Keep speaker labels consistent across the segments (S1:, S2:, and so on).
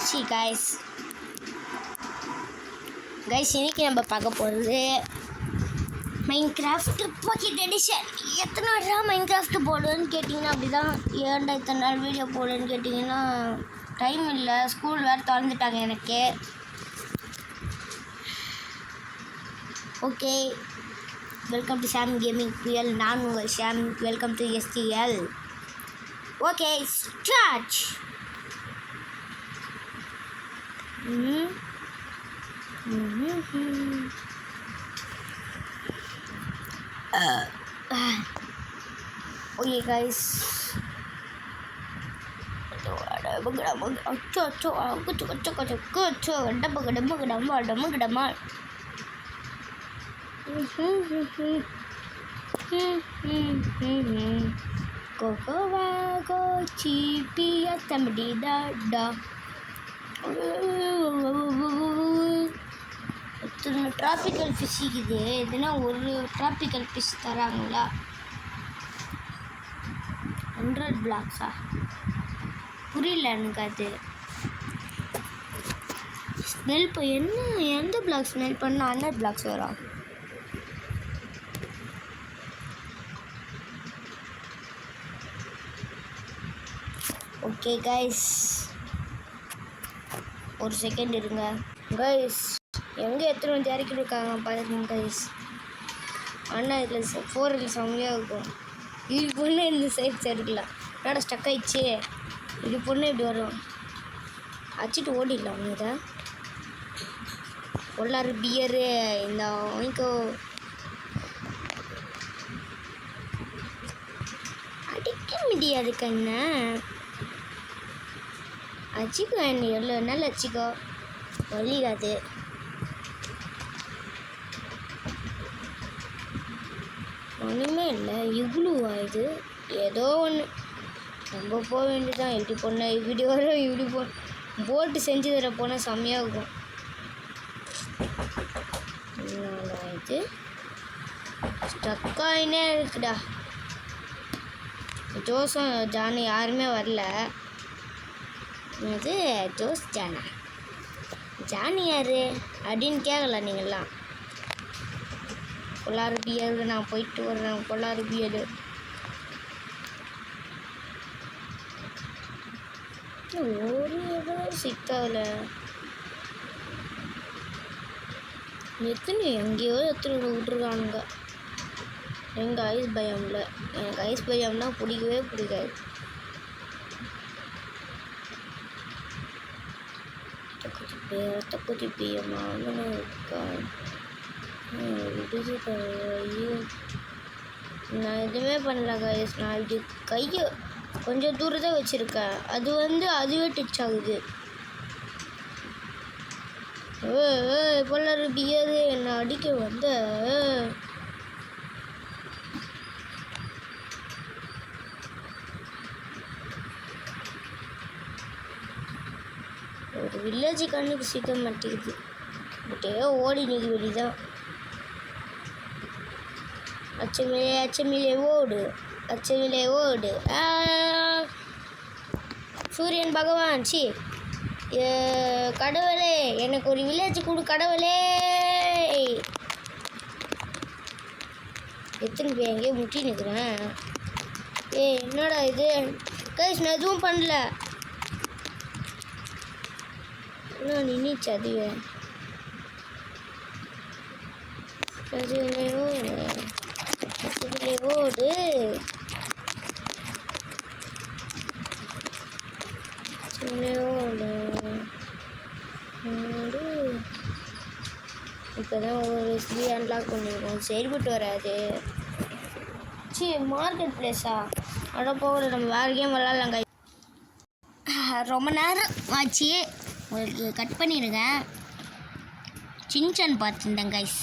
S1: C guys இன்னைக்கு நம்ம பார்க்க போகிறது மைன்கிராஃப்ட் பாக்கெட் எடிஷன். எத்தனை நாள் மைன்கிராஃப்ட் போடுவேன்னு கேட்டிங்கன்னா அப்படி தான். ஏன்டா இத்தனை நாள் வீடியோ போடுவேன்னு கேட்டிங்கன்னா டைம் இல்லை, ஸ்கூல் வேறு திறந்துட்டாங்க எனக்கு. Okay, welcome to Sam gaming புயல். நான் உங்கள் Sam. Welcome to STL. Okay, start. Okay guys, tropical fish இது. இதுனா ஒரு ட்ராபிக்கல் ஃபிஷ் தராங்களா? 100 பிளாக்ஸா? புரியல எனக்கு அது. ஸ்மெல் இப்போ எந்த பிளாக் ஸ்மெல் பண்ணால் 100 பிளாக்ஸ் வரும்? ஓகே கைஸ், ஒரு செகண்ட் இருங்க கைஸ். எங்கே எத்தனை வந்து இறக்கிட்டு இருக்காங்க பாருங்க கைஸ். ஆனால் இதில் 4 செம்மையாக இருக்கும். இது பொண்ணு இந்த சைட் எடுக்கலாம். என்னடா ஸ்டக் ஆயிடுச்சு. இது பொண்ணு இப்படி வரும். அடிச்சுட்டு ஓடிடலாம். இதை உள்ளாரு பியரு இந்த வாங்கிக்கோ. அடிக்க முடியாது கண்ணா. அச்சிக்கோ, என்ன எவ்வளோ நாள் அச்சிக்கோ, வலிக்காது. ஒன்றுமே இல்லை. இவ்வளோவா இது? ஏதோ ஒன்று நம்ம போக வேண்டியதான். இப்படி போனால் இப்படி வரும், இப்படி போட்டு செஞ்சு தர போனால் செம்மையாக இருக்கும். இது ஸ்டக்காயினே இருக்குடா. ஜோஸும் ஜானு யாருமே வரல. இது ஜோஸ் ஜானா? ஜானி யாரு அப்படின்னு கேட்கல நீங்கள்லாம். பொள்ளாறு பியரு நான் போயிட்டு வர்றேன். பொள்ளாறு பியரு ஒரு இடம் சிக்காவில் எத்தனை எங்கேயோ எத்தனை விட்டுருக்கானுங்க. எங்கள் ஐஸ் பயமில். எனக்கு ஐஸ் பயம்னா பிடிக்கவே பிடிக்காது. தக்குத்தி பியம்மா இருக்கா? ஐயோ, நான் எதுவுமே பண்ணல கைஸ். நான் இப்படி கையை கொஞ்சம் தூரத்தை வச்சுருக்கேன். அது அதுவே டச் ஆகுது. பொல்லாரு பியரு என்னை அடிக்க வந்த. ஒரு வில்லேஜ் கண்ணுக்கு சிக்க மாட்டேங்குது. பட்டே ஓடி நிற்க வேண்டியதான். அச்சமிலே ஓடு, அச்சமிலே ஓடு. சூரியன் பகவான், சி கடவுளே, எனக்கு ஒரு வில்லேஜ் கொடு கடவுளே. எத்தனை பேர் எங்கேயோ முட்டி நிற்கிறேன். என்னடா இது கைஸ்? நான் எதுவும் பண்ணல. என்ன நின்றுச்சு அதுவே? ஓடு. இப்போதான் ஒரு ஸ்லீ அன்லாக் பண்ணியிருக்கோம். செயல்பட்டு வராது. மார்க்கெட் பிளேஸா? அட போகல, நம்ம வேறு கேம் விளாட்லாங்க. ரொம்ப நேரம் ஆச்சு, உங்களுக்கு கட் பண்ணிடுங்க. சின்சான் பார்த்துருந்தேன் கைஸ்.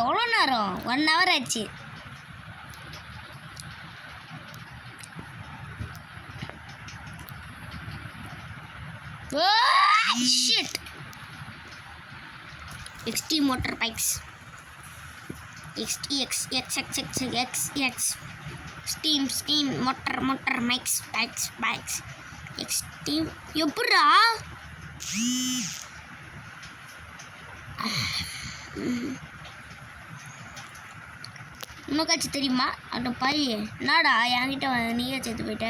S1: எவ்வளோ நேரம்? 1 hour ஆச்சு. Shit. XT motor bikes. XTX XXXXX steam motor max extreme எப்படா உனக்காச்சும் தெரியுமா அந்த பையன் என்னடா என்கிட்ட நீயே சேர்த்து போயிட்ட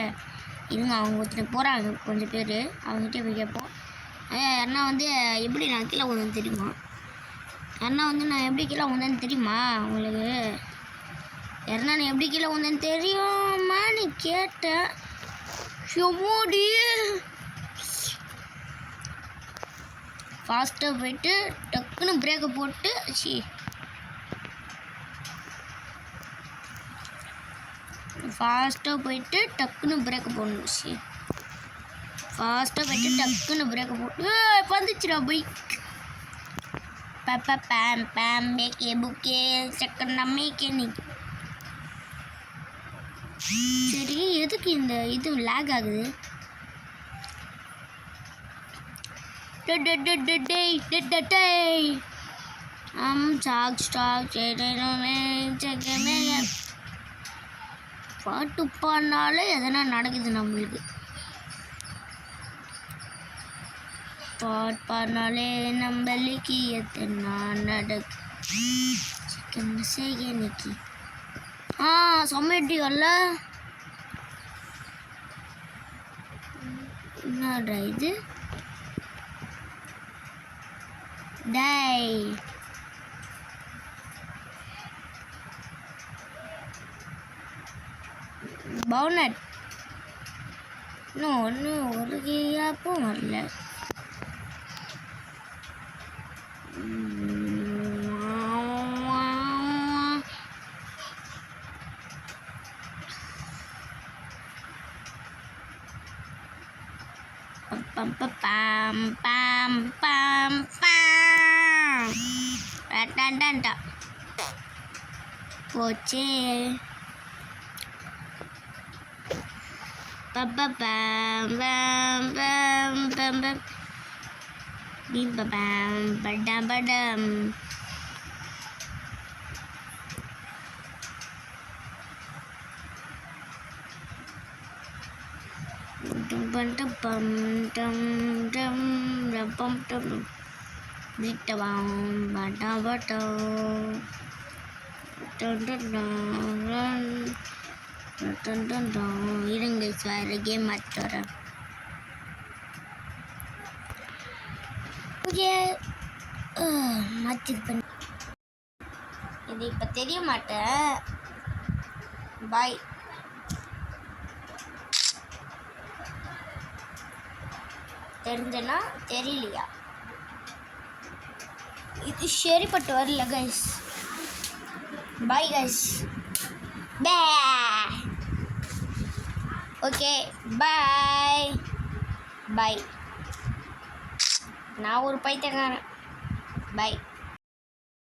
S1: இருங்க அவங்க ஒருத்தர் போகிறாங்க கொஞ்சம் பேர் அவங்ககிட்ட போய் கேட்போம். அண்ணா வந்து எப்படி நான் கீழே வந்தேன்னு தெரியுமா? அண்ணா வந்து நான் எப்படி கீழே வந்தேன்னு தெரியுமா உங்களுக்கு? யாருன்னா நான் எப்படி கீழே வந்தேன்னு தெரியுமான்னு கேட்டேன். எம்மோடி ஃபாஸ்ட்டாக போயிட்டு டக்குன்னு பிரேக்கை போட்டு ஃபாஸ்ட்டாக போயிட்டு டக்குன்னு பிரேக்கை போடணும். ஃபாஸ்ட்டாக போயிட்டு டக்குன்னு பிரேக்கை போட்டு வந்துச்சுடா பைக். பேம் பேம் மேக்கே புக்கே செகண்ட் மேக்கே நீ. சரி எதுக்கு இந்த இது லேக் ஆகுது? பாட்டு பாடினாலே எதனா நடக்குது நம்மளுக்கு. பாட்டு பாடினாலே நம்மளுக்கு எத்தனை நடக்கு. சிக்கன் செய்ய இன்னைக்கு சமைட்டியல்ல. என்னடா இது டை பவுனட் இன்னும் ஒரு கேப்பும் வரல. பம் பம் பம் பம் பம் பம் டண்டா போச்சே. பம் பம் பம் பம் பம் பம் பம் பம் பம் படம் படம். Bum bum dum dum bum dum bita bum bada bada dun dun dun இருங்க வேறு கேம் மாற்றறேன். மாற்றி பண்ணி இது இப்போ தெரிய மாட்டேன். பாய். தெரிஞ்சனா தெரியலையா? இது சரிப்பட்டு வரல கைஸ். Bye guys. பே ஓகே பாய் பாய். நான் ஒரு பைத்தியக்காரன். பாய்.